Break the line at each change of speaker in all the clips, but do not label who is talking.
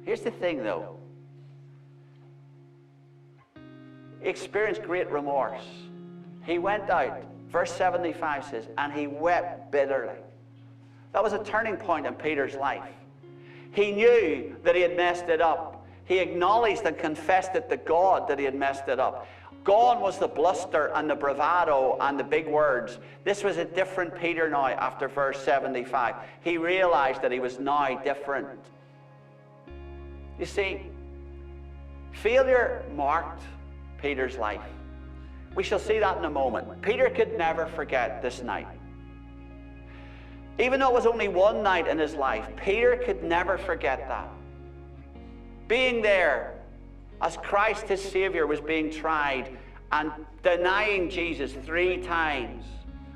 Here's the thing, though. He experienced great remorse. He went out, verse 75 says, and he wept bitterly. That was a turning point in Peter's life. He knew that he had messed it up. He acknowledged and confessed it to God that he had messed it up. Gone was the bluster and the bravado and the big words. This was a different Peter now after verse 75. He realized that he was now different. You see, failure marked Peter's life. We shall see that in a moment. Peter could never forget this night. Even though it was only one night in his life, Peter could never forget that. Being there as Christ, his Savior, was being tried and denying Jesus 3 times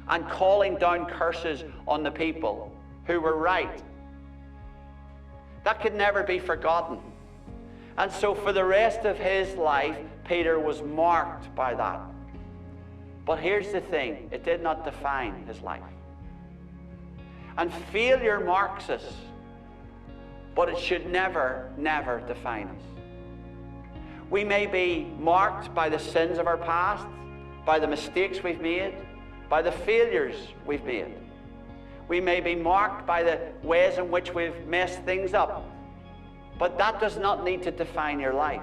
and calling down curses on the people who were right. That could never be forgotten. And so for the rest of his life, Peter was marked by that. But here's the thing, it did not define his life. And failure marks us, but it should never, never define us. We may be marked by the sins of our past, by the mistakes we've made, by the failures we've made. We may be marked by the ways in which we've messed things up, but that does not need to define your life.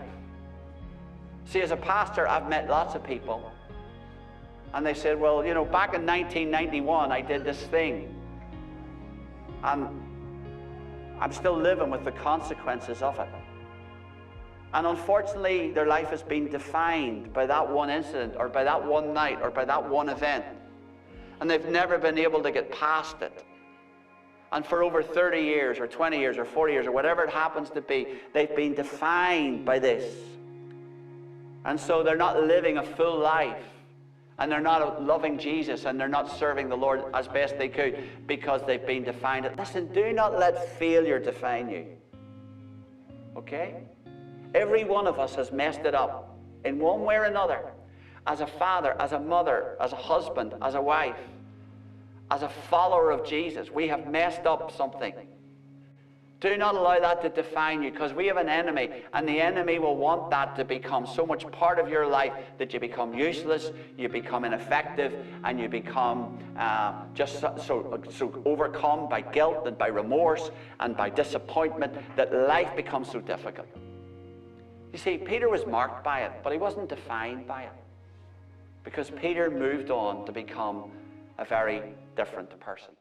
See, as a pastor, I've met lots of people, and they said, well, you know, back in 1991, I did this thing, and I'm still living with the consequences of it. And unfortunately, their life has been defined by that one incident, or by that one night, or by that one event. And they've never been able to get past it. And for over 30 years, or 20 years, or 40 years, or whatever it happens to be, they've been defined by this. And so they're not living a full life. And they're not loving Jesus, and they're not serving the Lord as best they could because they've been defined. Listen, do not let failure define you. Okay? Every one of us has messed it up in one way or another. As a father, as a mother, as a husband, as a wife, as a follower of Jesus, we have messed up something. Do not allow that to define you, because we have an enemy, and the enemy will want that to become so much part of your life that you become useless, you become ineffective, and you become just so overcome by guilt and by remorse and by disappointment that life becomes so difficult. You see, Peter was marked by it, but he wasn't defined by it, because Peter moved on to become a very different person.